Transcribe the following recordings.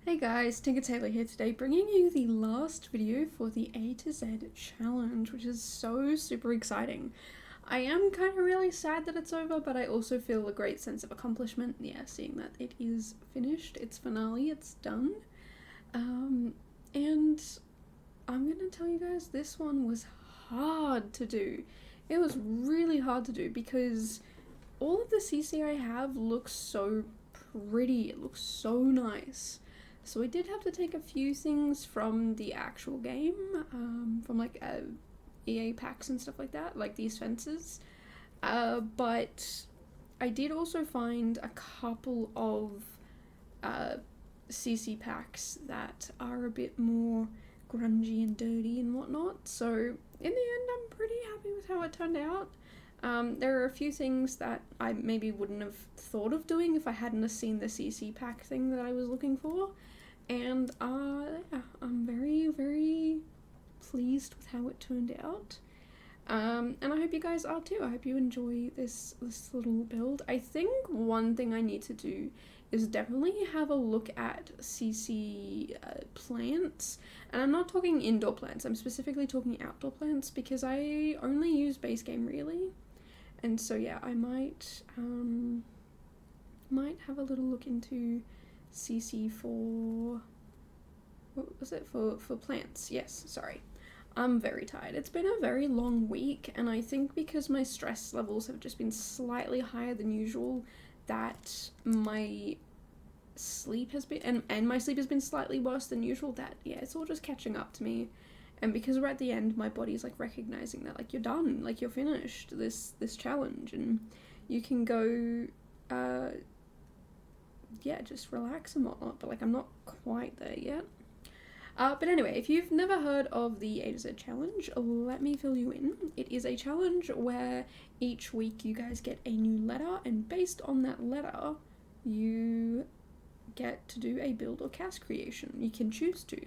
Hey guys, Tinker Taylor here today, bringing you the last video for the A to Z challenge, which is so super exciting. I am kind of really sad that it's over, but I also feel a great sense of accomplishment, seeing that it is finished, it's finale, it's done. And I'm gonna tell you guys, this one was hard to do. It was really hard to do because all of the CC I have looks so pretty, it looks so nice. So I did have to take a few things from the actual game, from like EA packs and stuff like that, like these fences. But I did also find a couple of CC packs that are a bit more grungy and dirty and whatnot. So in the end, I'm pretty happy with how it turned out. There are a few things that I maybe wouldn't have thought of doing if I hadn't have seen the CC pack thing that I was looking for. And yeah, I'm very, very pleased with how it turned out. And I hope you guys are too. I hope you enjoy this little build. I think one thing I need to do is definitely have a look at CC plants. And I'm not talking indoor plants, I'm specifically talking outdoor plants because I only use base game really. And so yeah, I might have a little look into CC for, what was it, for plants. Yes, sorry. I'm very tired. It's been a very long week, and I think because my stress levels have just been slightly higher than usual, that my sleep has been, and my sleep has been slightly worse than usual, that, yeah, it's all just catching up to me. And because we're at the end, my body's like recognizing that, like, you're done, like, you're finished this challenge, and you can go, yeah, just relax and whatnot, but like I'm not quite there yet. But anyway, if you've never heard of the A to Z challenge, let me fill you in. It is a challenge where each week you guys get a new letter, and based on that letter, you get to do a build or cast creation. You can choose to.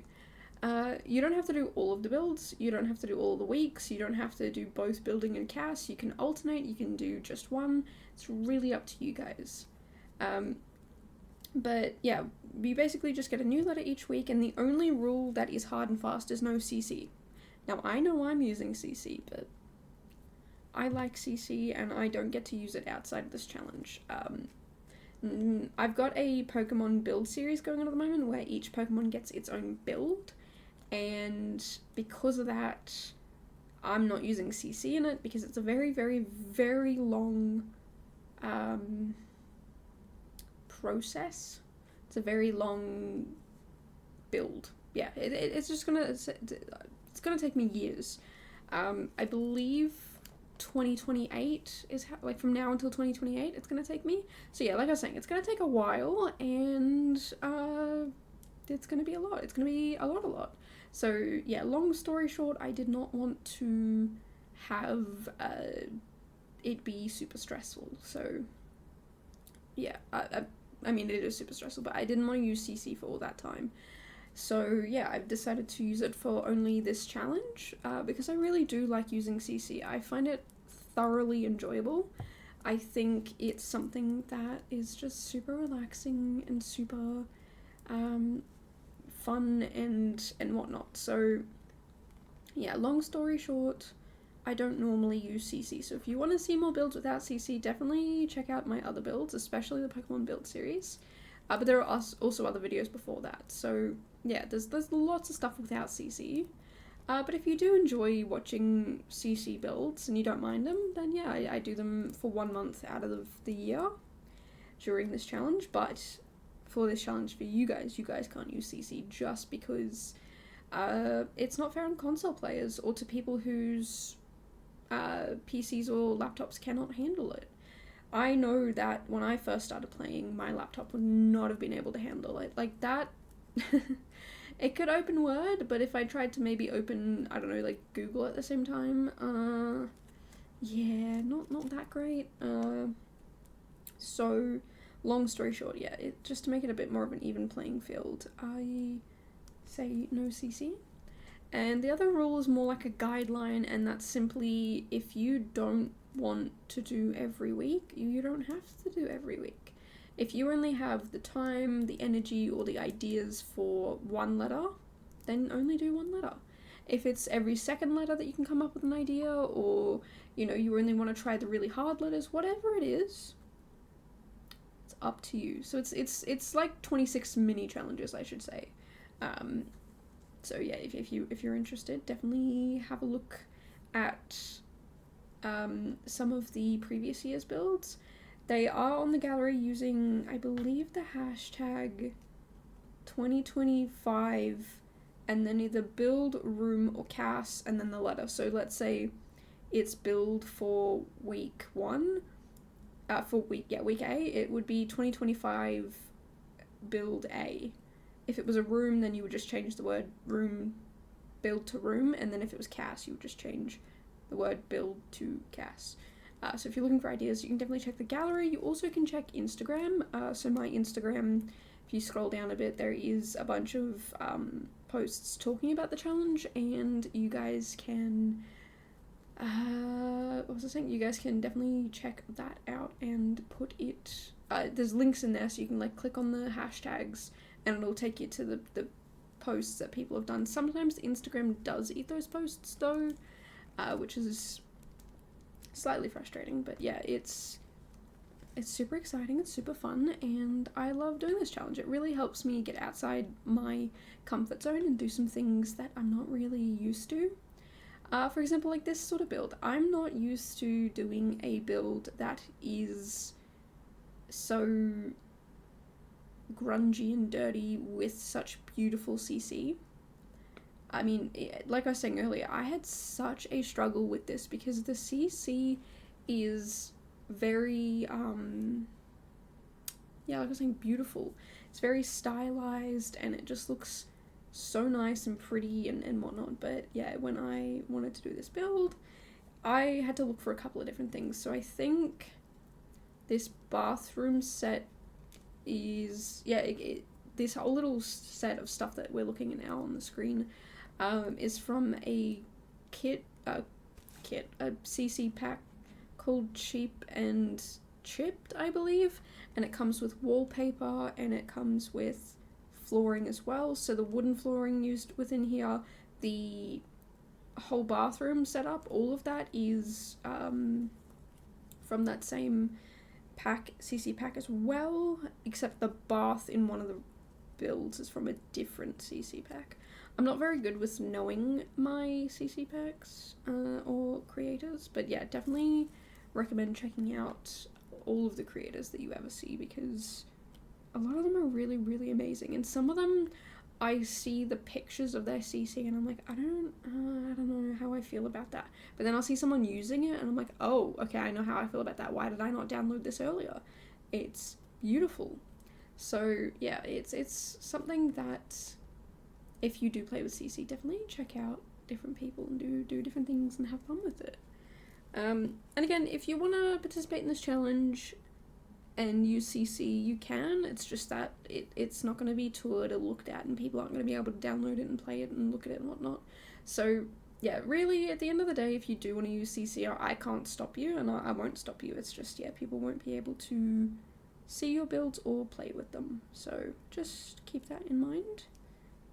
You don't have to do all of the builds, you don't have to do all the weeks, you don't have to do both building and cast, you can alternate, you can do just one. It's really up to you guys. But yeah, we basically just get a new letter each week, and the only rule that is hard and fast is no CC. Now, I know I'm using CC, but I like CC and I don't get to use it outside of this challenge. I've got a Pokemon build series going on at the moment where each Pokemon gets its own build, and because of that, I'm not using CC in it because it's a very, very, very long process. It's a very long build. Yeah, it's just gonna, it's gonna take me years. I believe 2028 is how, like from now until 2028 it's gonna take me. So yeah, like I was saying, it's gonna take a while, and it's gonna be a lot. It's gonna be a lot. So yeah, long story short, I did not want to have it be super stressful. So yeah, I mean, it is super stressful, but I didn't want to use CC for all that time. So yeah, I've decided to use it for only this challenge, because I really do like using CC. I find it thoroughly enjoyable. I think it's something that is just super relaxing and super fun and whatnot. So yeah, long story short, I don't normally use CC, so if you want to see more builds without CC, definitely check out my other builds, especially the Pokemon build series. But there are also other videos before that, so yeah, there's lots of stuff without CC. But if you do enjoy watching CC builds and you don't mind them, then yeah, I do them for 1 month out of the year during this challenge. But for this challenge for you guys can't use CC just because it's not fair on console players or to people whose PCs or laptops cannot handle it. I know that when I first started playing, my laptop would not have been able to handle it. Like that, it could open Word, but if I tried to maybe open, I don't know, like Google at the same time, yeah, not that great. So, long story short, yeah, just to make it a bit more of an even playing field, I say no CC. And the other rule is more like a guideline, and that's simply if you don't want to do every week, you don't have to do every week. If you only have the time, the energy, or the ideas for one letter, then only do one letter. If it's every second letter that you can come up with an idea, or, you know, you only want to try the really hard letters, whatever it is, it's up to you. So it's like 26 mini challenges, I should say. So yeah, if you're interested, definitely have a look at some of the previous year's builds. They are on the gallery using, I believe, the hashtag 2025, and then either build, room, or cast, and then the letter. So let's say it's build for week 1, week A, it would be 2025 build A. If it was a room, then you would just change the word room, build to room, and then if it was cast, you would just change the word build to cast. So if you're looking for ideas, you can definitely check the gallery. You also can check Instagram. So my Instagram, if you scroll down a bit, there is a bunch of posts talking about the challenge, and you guys can, what was I saying? You guys can definitely check that out and put it, there's links in there, so you can like click on the hashtags, and it'll take you to the posts that people have done. Sometimes Instagram does eat those posts though, which is slightly frustrating, but yeah, it's super exciting, it's super fun, and I love doing this challenge. It really helps me get outside my comfort zone and do some things that I'm not really used to. For example, like this sort of build. I'm not used to doing a build that is so grungy and dirty with such beautiful CC. I mean, like I was saying earlier, I had such a struggle with this because the CC is very, like I was saying, beautiful. It's very stylized, and it just looks so nice and pretty and whatnot. But yeah, when I wanted to do this build, I had to look for a couple of different things. So I think this bathroom set is, this whole little set of stuff that we're looking at now on the screen is from a CC pack called Cheap and Chipped, I believe, and it comes with wallpaper, and it comes with flooring as well. So the wooden flooring used within here, the whole bathroom setup, all of that is from that same pack, CC pack as well, except the bath in one of the builds is from a different CC pack. I'm not very good with knowing my CC packs or creators, but yeah, definitely recommend checking out all of the creators that you ever see, because a lot of them are really, really amazing, and some of them I see the pictures of their CC and I'm like, I don't know how I feel about that. But then I'll see someone using it and I'm like, oh, okay, I know how I feel about that. Why did I not download this earlier? It's beautiful. So yeah, it's something that if you do play with CC, definitely check out different people and do different things and have fun with it. And again, if you want to participate in this challenge and use CC, you can. It's just that it's not going to be toured or looked at, and people aren't going to be able to download it and play it and look at it and whatnot. So yeah, really, at the end of the day, if you do want to use CC, I can't stop you, and I won't stop you. It's just, yeah, people won't be able to see your builds or play with them. So just keep that in mind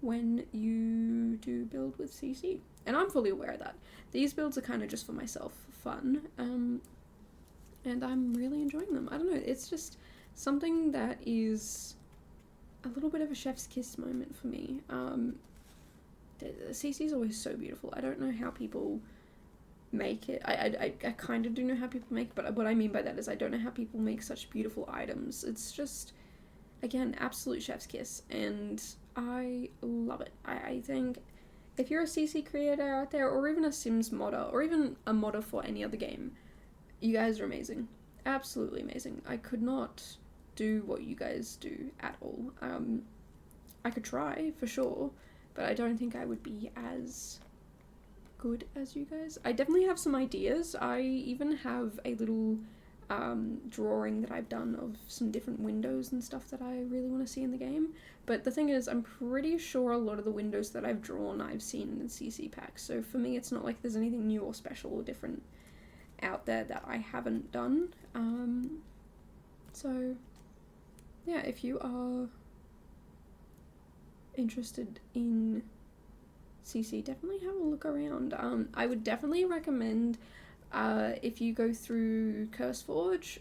when you do build with CC. And I'm fully aware of that. These builds are kind of just for myself, for fun, and I'm really enjoying them. I don't know, it's just something that is a little bit of a chef's kiss moment for me. The CC is always so beautiful. I don't know how people make it. I kind of do know how people make it, but what I mean by that is I don't know how people make such beautiful items. It's just, again, absolute chef's kiss, and I love it. I think if you're a CC creator out there, or even a Sims modder, or even a modder for any other game, you guys are amazing. Absolutely amazing. I could not do what you guys do at all. I could try, for sure, but I don't think I would be as good as you guys. I definitely have some ideas. I even have a little drawing that I've done of some different windows and stuff that I really want to see in the game. But the thing is, I'm pretty sure a lot of the windows that I've drawn I've seen in the CC packs. So for me, it's not like there's anything new or special or different out there that I haven't done. So yeah, if you are interested in CC, definitely have a look around. I would definitely recommend if you go through CurseForge.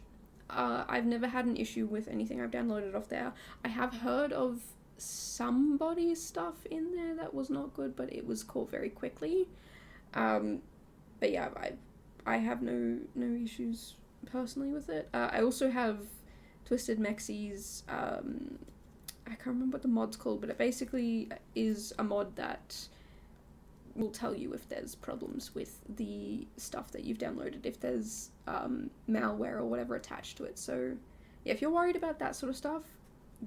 I've never had an issue with anything I've downloaded off there. I have heard of somebody's stuff in there that was not good, but it was caught very quickly. But yeah, I have no issues personally with it. I also have Twisted Mexie's I can't remember what the mod's called, but it basically is a mod that will tell you if there's problems with the stuff that you've downloaded, if there's malware or whatever attached to it. So yeah, if you're worried about that sort of stuff,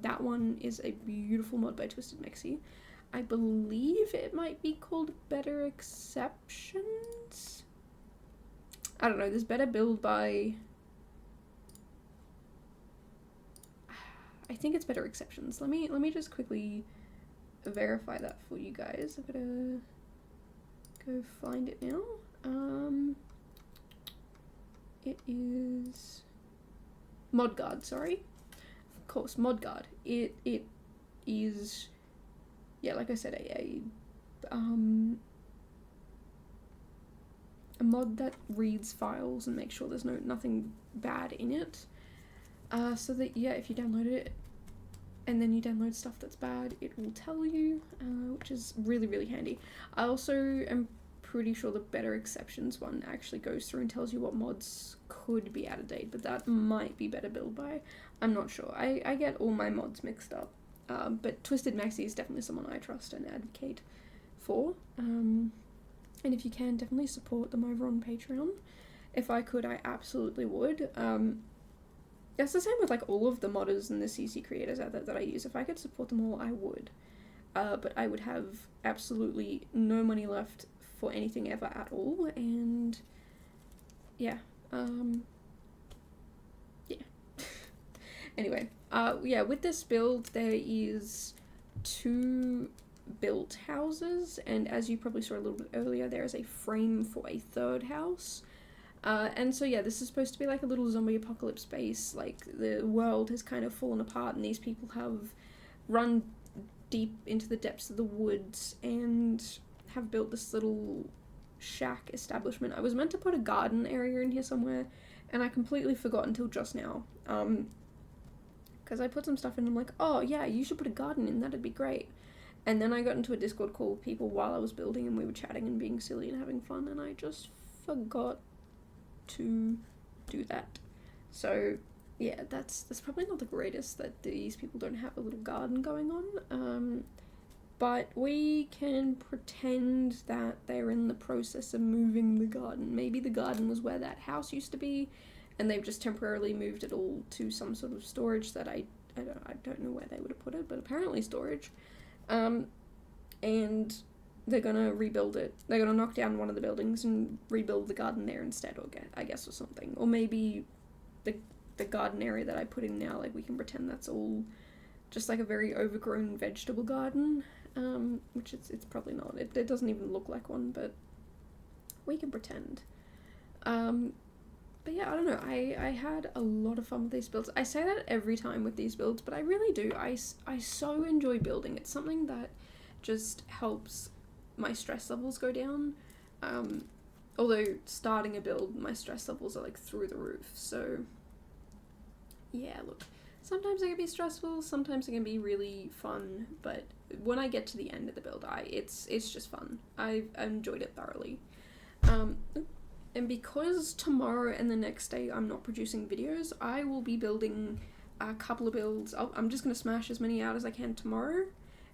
that one is a beautiful mod by Twisted Mexie. I believe it might be called Better Exceptions. I don't know, there's Better Build by... I think it's Better Exceptions. Let me just quickly verify that for you guys. I've gotta go find it now. It is ModGuard, sorry. Of course, ModGuard. It is, yeah, like I said, a mod that reads files and makes sure there's nothing bad in it. So that, yeah, if you download it and then you download stuff that's bad, it will tell you, which is really, really handy. I also am pretty sure the Better Exceptions one actually goes through and tells you what mods could be out of date, but that might be Better Build by. I'm not sure. I get all my mods mixed up. But Twisted Maxie is definitely someone I trust and advocate for. And if you can, definitely support them over on Patreon. If I could, I absolutely would. That's the same with like all of the modders and the CC creators out there that I use. If I could support them all, I would. But I would have absolutely no money left for anything ever at all, and yeah. Yeah. Anyway, yeah, with this build, there is 2 built houses, and as you probably saw a little bit earlier, there is a frame for a 3rd house. And so yeah, this is supposed to be like a little zombie apocalypse base. Like, the world has kind of fallen apart and these people have run deep into the depths of the woods and have built this little shack establishment. I was meant to put a garden area in here somewhere and I completely forgot until just now. Because I put some stuff in and I'm like, oh yeah, you should put a garden in, that'd be great. And then I got into a Discord call with people while I was building and we were chatting and being silly and having fun, and I just forgot to do that. So yeah, that's probably not the greatest that these people don't have a little garden going on, but we can pretend that they're in the process of moving the garden. Maybe the garden was where that house used to be and they've just temporarily moved it all to some sort of storage that I don't know where they would have put it, but apparently storage. And they're gonna rebuild it. They're gonna knock down one of the buildings and rebuild the garden there instead, or I guess, or something. Or maybe the garden area that I put in now, like, we can pretend that's all just like a very overgrown vegetable garden, which it's probably not. It doesn't even look like one, but we can pretend. But yeah, I don't know, I had a lot of fun with these builds. I say that every time with these builds, but I really do. I so enjoy building. It's something that just helps my stress levels go down. Although starting a build, my stress levels are like through the roof. So yeah, look, sometimes it can be stressful, sometimes it can be really fun, but when I get to the end of the build, it's just fun. I've enjoyed it thoroughly. And because tomorrow and the next day I'm not producing videos, I will be building a couple of builds. I'm just going to smash as many out as I can tomorrow,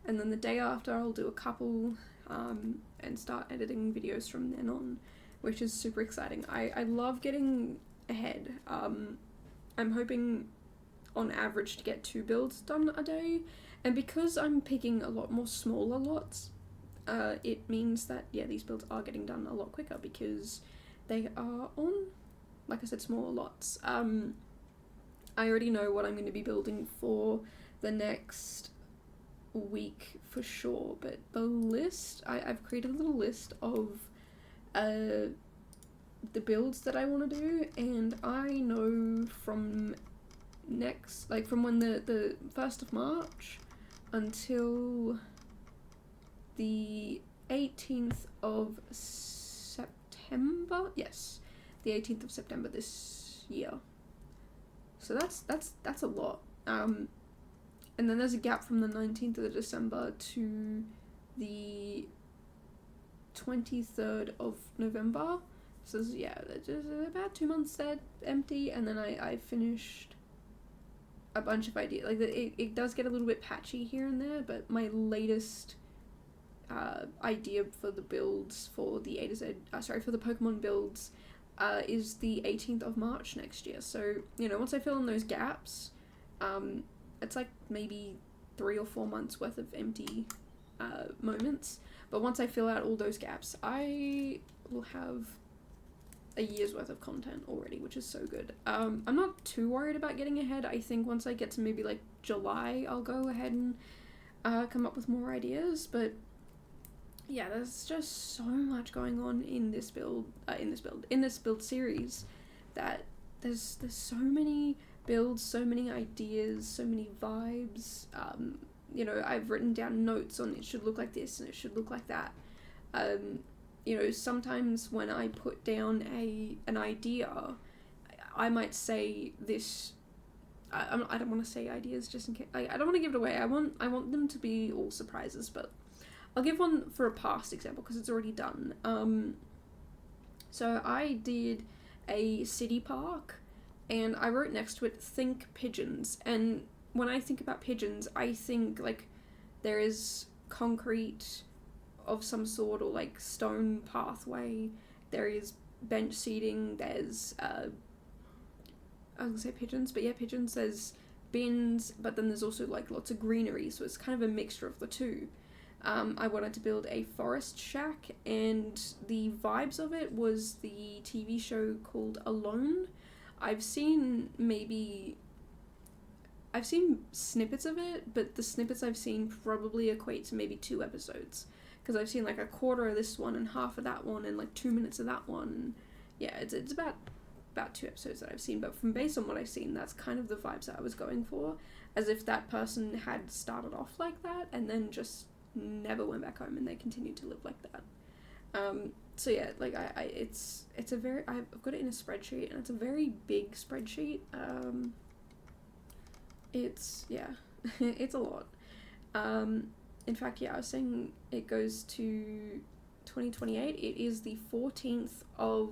and then the day after I'll do a couple, and start editing videos from then on, which is super exciting. I love getting ahead. I'm hoping on average to get 2 builds done a day, and because I'm picking a lot more smaller lots, it means that, yeah, these builds are getting done a lot quicker because they are on, like I said, smaller lots. I already know what I'm going to be building for the next week for sure, but the list, I've created a little list of the builds that I want to do, and I know from next, like from when the 1st of March until the 18th of September. Yes, the 18th of September this year. So that's a lot. And then there's a gap from the 19th of December to the 23rd of November. So yeah, just about 2 months there empty, and then I finished a bunch of ideas. Like it does get a little bit patchy here and there, but my latest idea for the builds for the A to Z, for the Pokemon builds, is the 18th of March next year. So, you know, once I fill in those gaps, it's like maybe 3 or 4 months worth of empty moments. But once I fill out all those gaps, I will have a year's worth of content already, which is so good. I'm not too worried about getting ahead. I think once I get to maybe like July, I'll go ahead and come up with more ideas. But yeah, there's just so much going on in this build series, that there's so many builds, so many ideas, so many vibes. You know, I've written down notes on it should look like this and it should look like that. You know, sometimes when I put down an idea, I might say this. I don't want to say ideas just in case. I don't want to give it away. I want them to be all surprises, but I'll give one for a past example because it's already done. So I did a city park, and I wrote next to it, "Think pigeons." And when I think about pigeons, I think like there is concrete of some sort, or like stone pathway. There is bench seating. There's I was gonna say pigeons, but yeah, pigeons. There's bins, but then there's also like lots of greenery, so it's kind of a mixture of the two. I wanted to build a forest shack, and the vibes of it was the TV show called Alone. I've seen snippets of it, but the snippets I've seen probably equate to maybe 2 episodes, because I've seen like a quarter of this one and half of that one and like 2 minutes of that one. And yeah, it's about 2 episodes that I've seen, but from based on what I've seen, that's kind of the vibes that I was going for, as if that person had started off like that and then just never went back home and they continued to live like that. So yeah, like it's a very, I've got it in a spreadsheet, and it's a very big spreadsheet. It's, yeah, it's a lot. In fact, yeah, I was saying it goes to 2028. It is the 14th of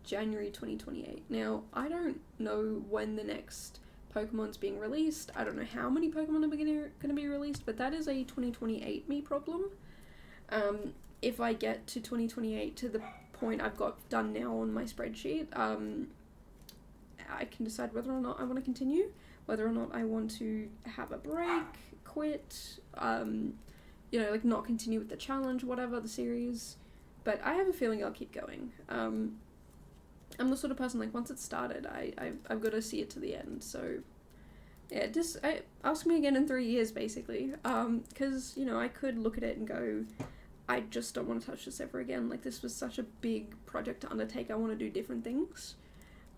January 2028. Now, I don't know when the next Pokemon's being released. I don't know how many Pokemon are going to be released, but that is a 2028 me problem. If I get to 2028 to the point I've got done now on my spreadsheet, I can decide whether or not I want to continue, whether or not I want to have a break, quit, you know, like not continue with the challenge, whatever, the series. But I have a feeling I'll keep going. I'm the sort of person, like, once it's started, I've got to see it to the end. So yeah, just ask me again in 3 years, basically. Because, you know, I could look at it and go, I just don't want to touch this ever again. Like, this was such a big project to undertake. I want to do different things.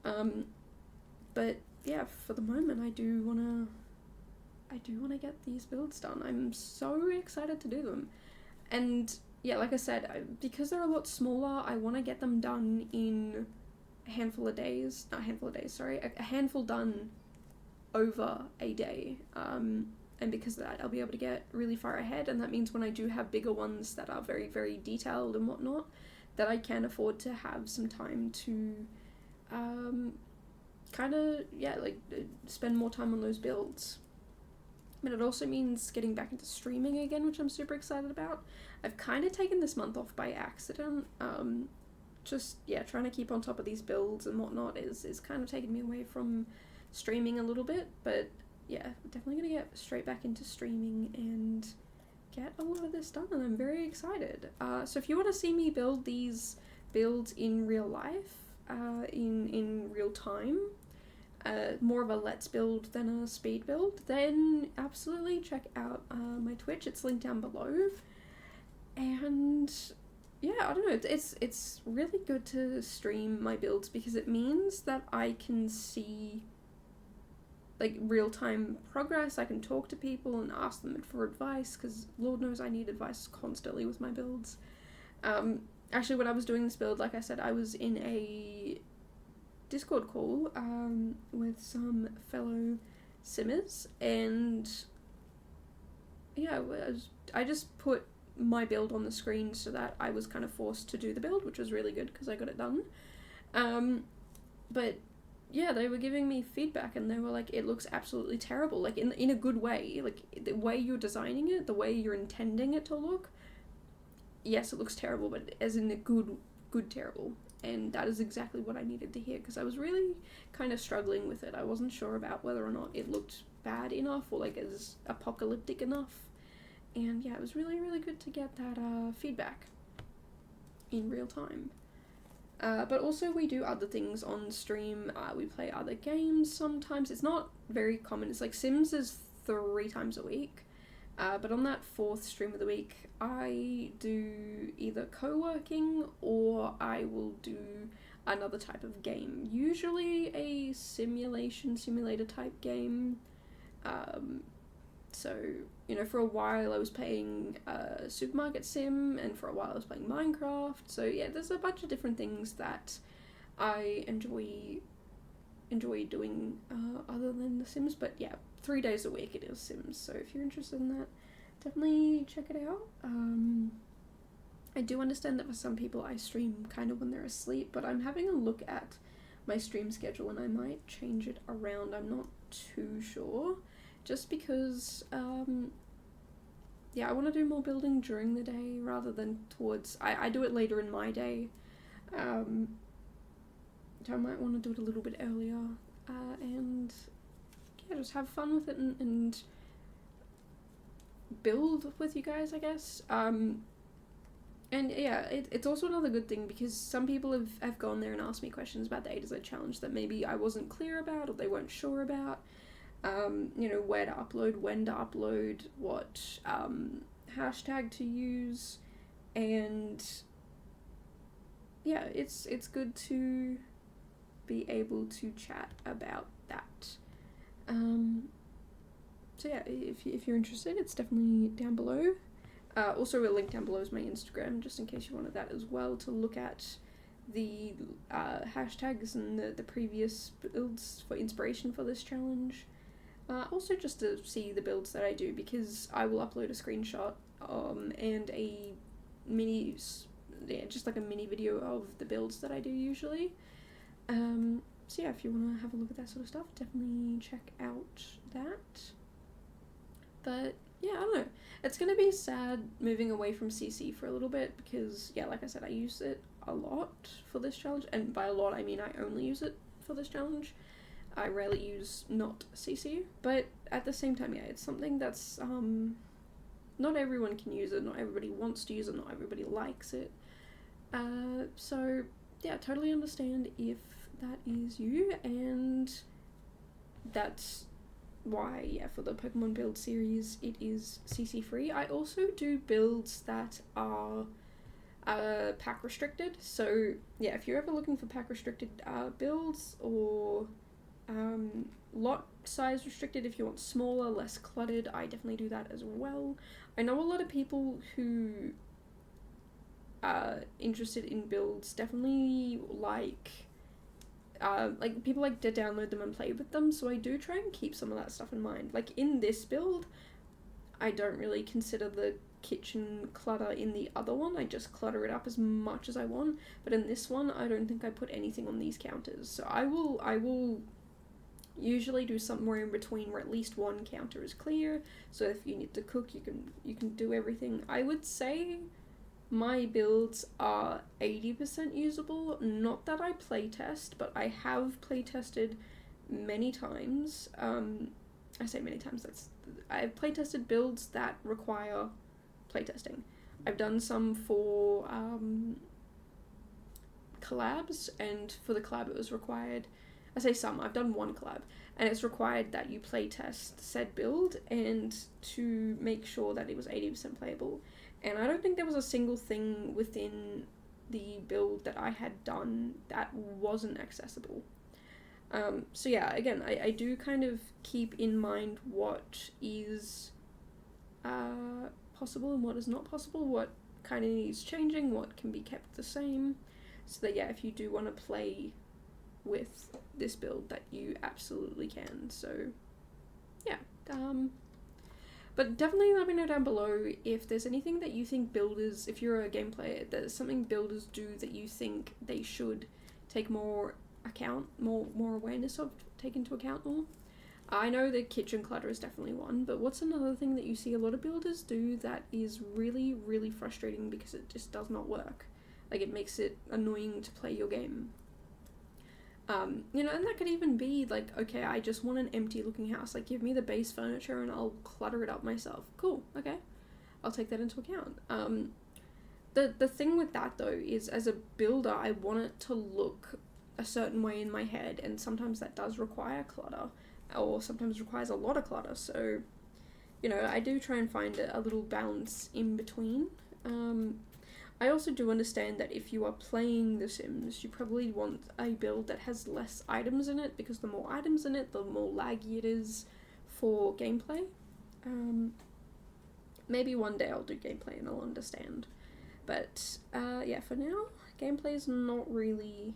But yeah, for the moment, I do want to get these builds done. I'm so excited to do them. And yeah, like I said, because they're a lot smaller, I want to get them done in a handful done over a day. And because of that, I'll be able to get really far ahead, and that means when I do have bigger ones that are very, very detailed and whatnot, that I can afford to have some time to kind of, yeah, like spend more time on those builds. But it also means getting back into streaming again, which I'm super excited about. I've kind of taken this month off by accident. Just, yeah, trying to keep on top of these builds and whatnot is kind of taking me away from streaming a little bit. But yeah, definitely going to get straight back into streaming and get a lot of this done, and I'm very excited. So if you want to see me build these builds in real life, in real time, more of a let's build than a speed build, then absolutely check out my Twitch. It's linked down below. And yeah, I don't know, it's really good to stream my builds because it means that I can see like real-time progress. I can talk to people and ask them for advice, because Lord knows I need advice constantly with my builds. Actually, when I was doing this build, like I said, I was in a Discord call with some fellow simmers, and yeah, I just put my build on the screen so that I was kind of forced to do the build, which was really good because I got it done. But yeah, they were giving me feedback, and they were like, it looks absolutely terrible, like in a good way, like the way you're designing it, the way you're intending it to look, yes, it looks terrible, but as in a good terrible. And that is exactly what I needed to hear, because I was really kind of struggling with it. I wasn't sure about whether or not it looked bad enough or like as apocalyptic enough. And yeah, it was really, really good to get that feedback in real time. But also we do other things on stream. We play other games sometimes. It's not very common. It's like Sims is 3 times a week. But on that 4th stream of the week, I do either co-working or I will do another type of game. Usually a simulator type game. So, you know, for a while I was playing Supermarket Sim, and for a while I was playing Minecraft. So yeah, there's a bunch of different things that I enjoy doing other than The Sims. But yeah, 3 days a week it is Sims. So if you're interested in that, definitely check it out. I do understand that for some people I stream kind of when they're asleep, but I'm having a look at my stream schedule and I might change it around. I'm not too sure. Just because, yeah, I want to do more building during the day rather than towards... I do it later in my day. So I might want to do it a little bit earlier. And, yeah, just have fun with it and build with you guys, I guess. And, yeah, it's also another good thing because some people have gone there and asked me questions about the A to Z challenge that maybe I wasn't clear about or they weren't sure about. You know, where to upload, when to upload, what hashtag to use, and yeah, it's good to be able to chat about that. So yeah, if you're interested, it's definitely down below. Also, a link down below is my Instagram, just in case you wanted that as well, to look at the hashtags and the previous builds for inspiration for this challenge. Also just to see the builds that I do, because I will upload a screenshot and a mini, just like a mini video of the builds that I do usually. So yeah, if you want to have a look at that sort of stuff, definitely check out that. But yeah, I don't know. It's going to be sad moving away from CC for a little bit because, yeah, like I said, I use it a lot for this challenge. And by a lot, I mean I only use it for this challenge. I rarely use not CC, but at the same time, yeah, it's something that's, not everyone can use it, not everybody wants to use it, not everybody likes it. So, yeah, totally understand if that is you, and that's why, yeah, for the Pokemon build series, it is CC free. I also do builds that are pack restricted, so yeah, if you're ever looking for pack restricted builds, or lot size restricted if you want smaller, less cluttered, I definitely do that as well. I know a lot of people who are interested in builds definitely like people like to download them and play with them, so I do try and keep some of that stuff in mind. Like in this build, I don't really consider the kitchen clutter in the other one, I just clutter it up as much as I want, but in this one, I don't think I put anything on these counters, so I will usually do somewhere in between where at least one counter is clear, so if you need to cook, you can do everything. I would say my builds are 80% usable. Not that I playtest, but I have playtested many times. I say many times, I've playtested builds that require playtesting. I've done some for collabs, and for the collab it was required, I say some, I've done one collab, and it's required that you playtest said build and to make sure that it was 80% playable. And I don't think there was a single thing within the build that I had done that wasn't accessible. So yeah, again, I do kind of keep in mind what is possible and what is not possible, what kind of needs changing, what can be kept the same, so that yeah, if you do want to play with this build, that you absolutely can. So yeah, but definitely let me know down below if there's anything that you think builders, if you're a game player, there's something builders do that you think they should take more awareness of, take into account more. I know that kitchen clutter is definitely one, but what's another thing that you see a lot of builders do that is really, really frustrating because it just does not work? Like, it makes it annoying to play your game. And that could even be like, okay, I just want an empty looking house. Like, give me the base furniture and I'll clutter it up myself. Cool, okay. I'll take that into account. The thing with that though is, as a builder, I want it to look a certain way in my head, and sometimes that does require clutter, or sometimes requires a lot of clutter. So, I do try and find a little balance in between. I also do understand that if you are playing The Sims, you probably want a build that has less items in it, because the more items in it, the more laggy it is for gameplay. Maybe one day I'll do gameplay and I'll understand. But yeah, for now, gameplay is not really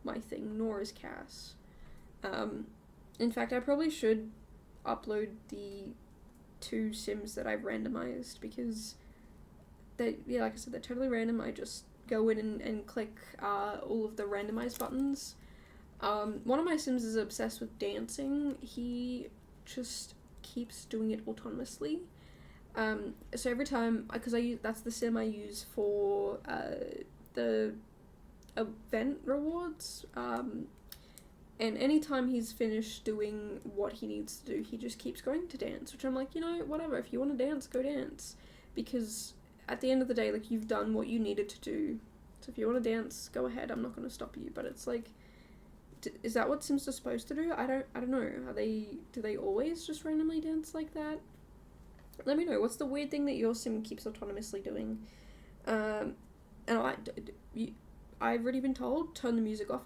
my thing, nor is Cass. In fact, I probably should upload the 2 Sims that I've randomized, because like I said, they're totally random. I just go in and click all of the randomized buttons. One of my Sims is obsessed with dancing. He just keeps doing it autonomously. So every time, because that's the Sim I use for the event rewards, and anytime he's finished doing what he needs to do, he just keeps going to dance, which I'm like, whatever, if you want to dance, go dance, because at the end of the day, like, you've done what you needed to do, so if you want to dance, go ahead, I'm not going to stop you. But it's like, is that what Sims are supposed to do? I don't know. Do they always just randomly dance like that? Let me know, what's the weird thing that your Sim keeps autonomously doing? And I've already been told, turn the music off.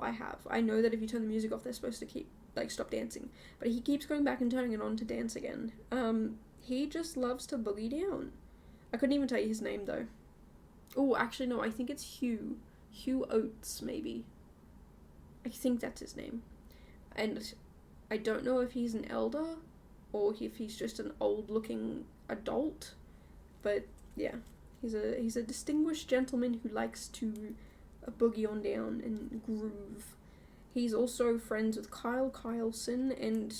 I know that if you turn the music off, they're supposed to stop dancing. But he keeps going back and turning it on to dance again. He just loves to boogie down. I couldn't even tell you his name, though. Oh, actually, no, I think it's Hugh. Hugh Oates, maybe. I think that's his name. And I don't know if he's an elder or if he's just an old-looking adult. But, yeah. He's a distinguished gentleman who likes to boogie on down and groove. He's also friends with Kyle Kyleson and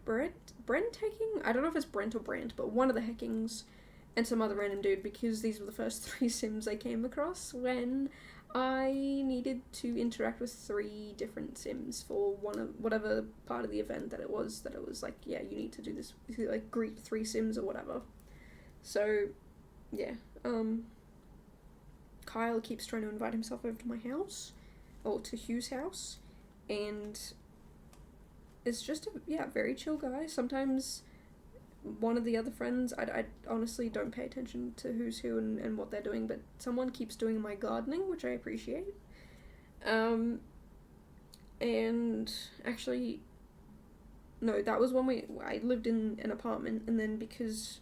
Brent Hecking? I don't know if it's Brent or Brant, but one of the Heckings and some other random dude, because these were the first 3 Sims I came across when I needed to interact with 3 different Sims for whatever part of the event that it was like, yeah, you need to do this, like, greet 3 Sims or whatever. So, yeah, Kyle keeps trying to invite himself over to my house, or to Hugh's house, and it's just a very chill guy. Sometimes one of the other friends, I honestly don't pay attention to who's who and what they're doing, but someone keeps doing my gardening, which I appreciate. And actually, no, that was when I lived in an apartment, and then because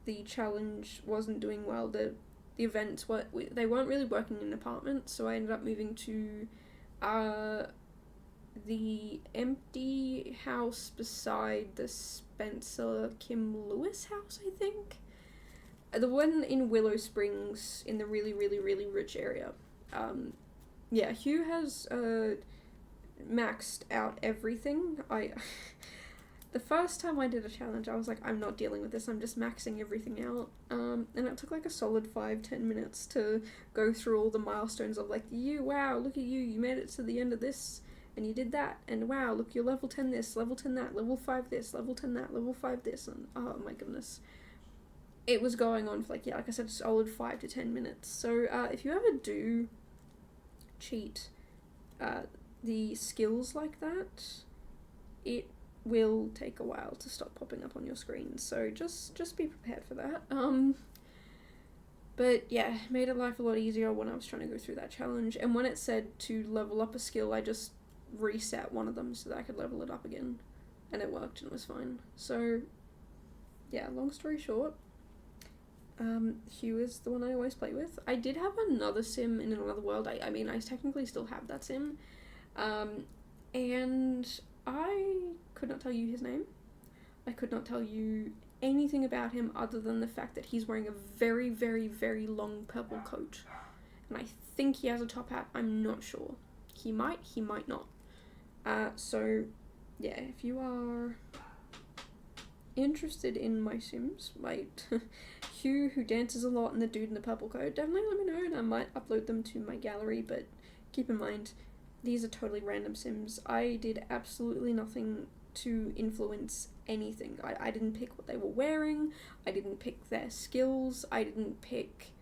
the challenge wasn't doing well, the events they weren't really working in an apartment, so I ended up moving to the empty house beside the Spencer Kim Lewis house, I think. The one in Willow Springs, in the really, really, really rich area. Yeah, Hugh has maxed out everything. The first time I did a challenge, I was like, I'm not dealing with this, I'm just maxing everything out. And it took like a solid 5-10 minutes to go through all the milestones of like, wow, look at you made it to the end of this, and you did that, and wow, look, you're level 10 this, level 10 that, level 5 this, level 10 that, level 5 this, and oh my goodness. It was going on for like I said, a solid 5 to 10 minutes. So if you ever do cheat the skills like that, it will take a while to stop popping up on your screen, so just be prepared for that. But yeah, it made life a lot easier when I was trying to go through that challenge, and when it said to level up a skill, I just reset one of them so that I could level it up again, and it worked and it was fine. So yeah, long story short, Hugh is the one I always play with. I did have another sim in another world. I mean, I technically still have that sim, and I could not tell you his name. I could not tell you anything about him other than the fact that he's wearing a very, very, very long purple coat. And I think he has a top hat. I'm not sure. He might not. So, yeah, if you are interested in my sims, like Hugh, who dances a lot, and the dude in the purple coat, definitely let me know and I might upload them to my gallery, but keep in mind, these are totally random sims. I did absolutely nothing to influence anything. I didn't pick what they were wearing, I didn't pick their skills, I didn't pick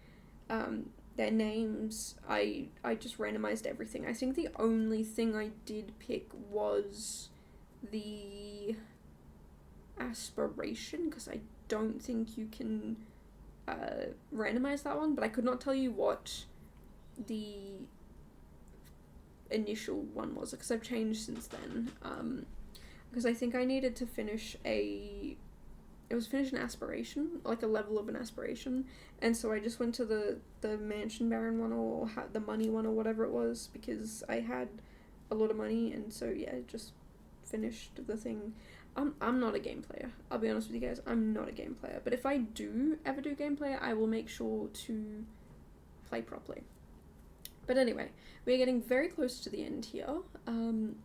their names, I just randomized everything. I think the only thing I did pick was the aspiration, because I don't think you can randomize that one, but I could not tell you what the initial one was, because I've changed since then. Because I think I needed to finish an aspiration, like a level of an aspiration, and so I just went to the mansion baron one, or the money one, or whatever it was, because I had a lot of money, and so yeah, just finished the thing. I'm not a game player, I'll be honest with you guys, I'm not a game player, but if I do ever do gameplay, I will make sure to play properly. But anyway, we're getting very close to the end here.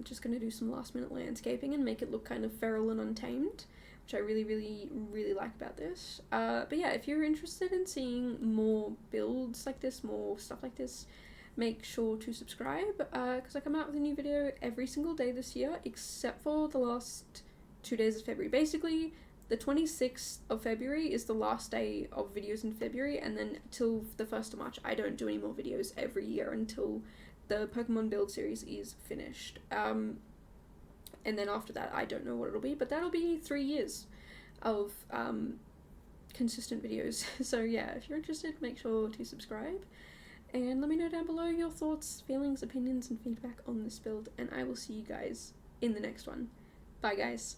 Just going to do some last minute landscaping and make it look kind of feral and untamed, which I really, really, really like about this. But yeah, if you're interested in seeing more builds like this, more stuff like this, make sure to subscribe, because I come out with a new video every single day this year, except for the last 2 days of February. Basically, the 26th of February is the last day of videos in February, and then till the 1st of March, I don't do any more videos every year until the Pokemon build series is finished. And then after that, I don't know what it'll be, but that'll be 3 years of consistent videos. So yeah, if you're interested, make sure to subscribe, and let me know down below your thoughts, feelings, opinions, and feedback on this build, and I will see you guys in the next one. Bye guys.